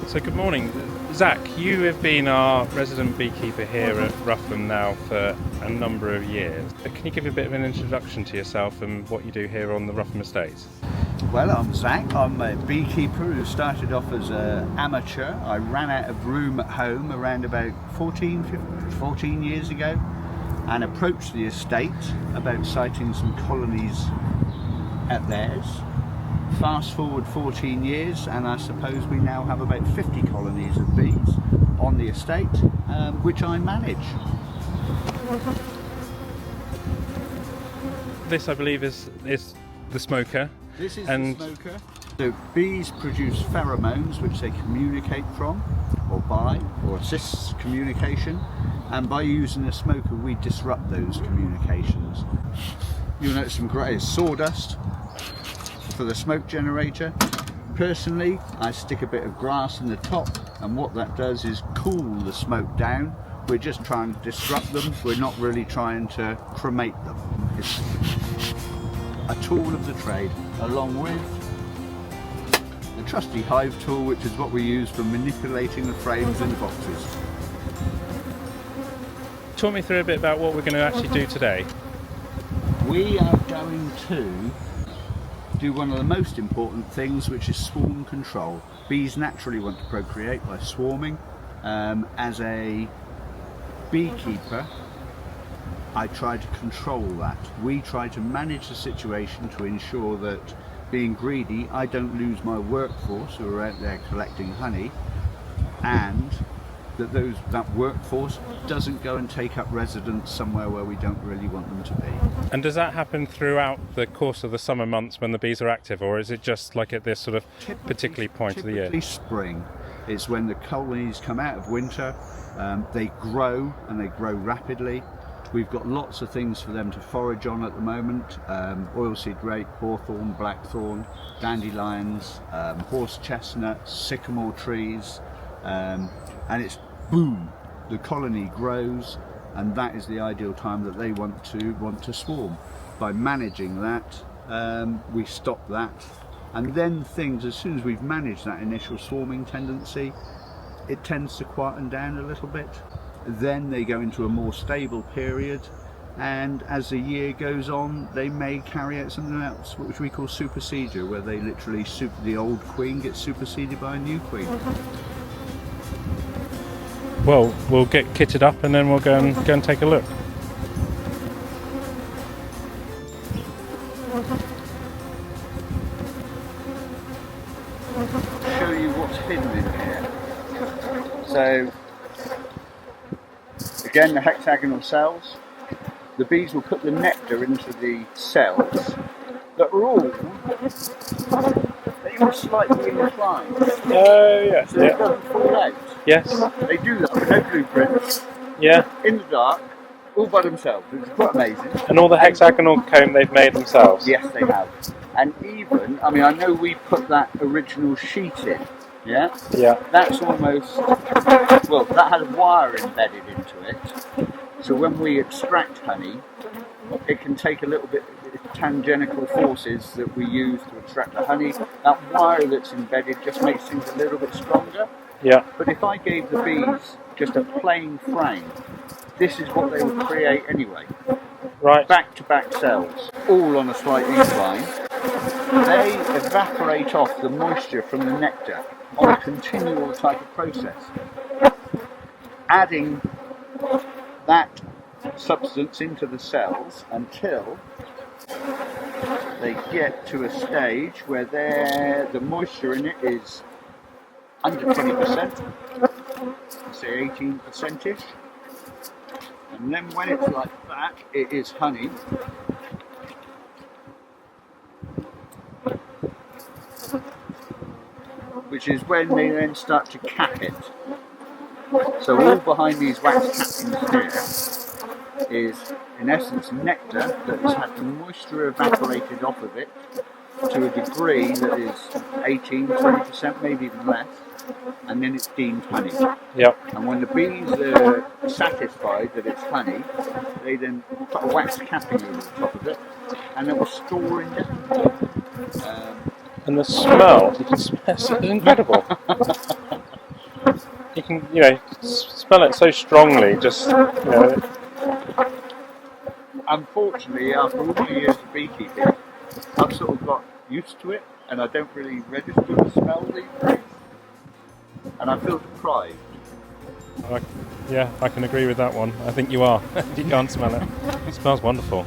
So good morning. Zach, you have been our resident beekeeper here at Rougham now for a number of years. Can you give a bit of an introduction to yourself and what you do here on the Rougham Estate? Well, I'm Zach. I'm a beekeeper who started off as an amateur. I ran out of room at home around about 14 years ago and approached the estate about siting some colonies at theirs. Fast forward 14 years and I suppose we now have about 50 colonies of bees on the estate, which I manage. This, I believe, is the smoker. This is the smoker. So bees produce pheromones which they communicate from or by or assists communication, and by using a smoker we disrupt those communications. You'll notice some grey sawdust for the smoke generator. Personally, I stick a bit of grass in the top, and what that does is cool the smoke down. We're just trying to disrupt them, we're not really trying to cremate them. It's a tool of the trade, along with the trusty hive tool, which is what we use for manipulating the frames in the boxes. Talk me through a bit about what we're going to actually do today. We are going to do one of the most important things, which is swarm control. Bees naturally want to procreate by swarming. As a beekeeper, I try to control that. We try to manage the situation to ensure that, being greedy, I don't lose my workforce who are out there collecting honey, and that workforce doesn't go and take up residence somewhere where we don't really want them to be. And does that happen throughout the course of the summer months when the bees are active, or is it just like at this sort of particular point of the year? Typically spring is when the colonies come out of winter. They grow, and they grow rapidly. We've got lots of things for them to forage on at the moment. Oilseed rape, hawthorn, blackthorn, dandelions, horse chestnut, sycamore trees, and it's boom, the colony grows, and that is the ideal time that they want to swarm. By managing that, we stop that, and then things, as soon as we've managed that initial swarming tendency, it tends to quieten down a little bit. Then they go into a more stable period, and as the year goes on they may carry out something else which we call supersedure, where they literally the old queen gets superseded by a new queen. Well, we'll get kitted up and then we'll go and take a look. Show you what's hidden in here. So again, the hexagonal cells. The bees will put the nectar into the cells that are all slightly inclined. Oh yeah. So it doesn't fall out. Yes. They do that with no blueprints. Yeah. In the dark, all by themselves. It's quite amazing. And all the hexagonal comb they've made themselves. Yes, they have. And even, I mean, I know we put that original sheet in. Yeah? Yeah. That's almost, well, that has wire embedded into it. So when we extract honey, it can take a little bit of tangential forces that we use to extract the honey. That wire that's embedded just makes things a little bit stronger. Yeah. But if I gave the bees just a plain frame, this is what they would create anyway. Right. Back-to-back cells, all on a slight incline. They evaporate off the moisture from the nectar on a continual type of process, adding that substance into the cells until they get to a stage where the moisture in it is under 20%, say 18%ish, and then when it's like that, it is honey. Which is when they then start to cap it. So all behind these wax cappings here is in essence nectar that has had the moisture evaporated off of it to a degree that is 18-20%, maybe even less, and then it's deemed honey. Yep. And when the bees are satisfied that it's honey, they then put a wax capping over the top of it, and it will store indefinitely. And the smell, you can smell it's incredible. You can, smell it so strongly. Just, Unfortunately, after all the years of beekeeping, I've sort of got used to it, and I don't really register the smell these days, and I feel deprived. I can agree with that one. I think you are. You can't smell it. It smells wonderful.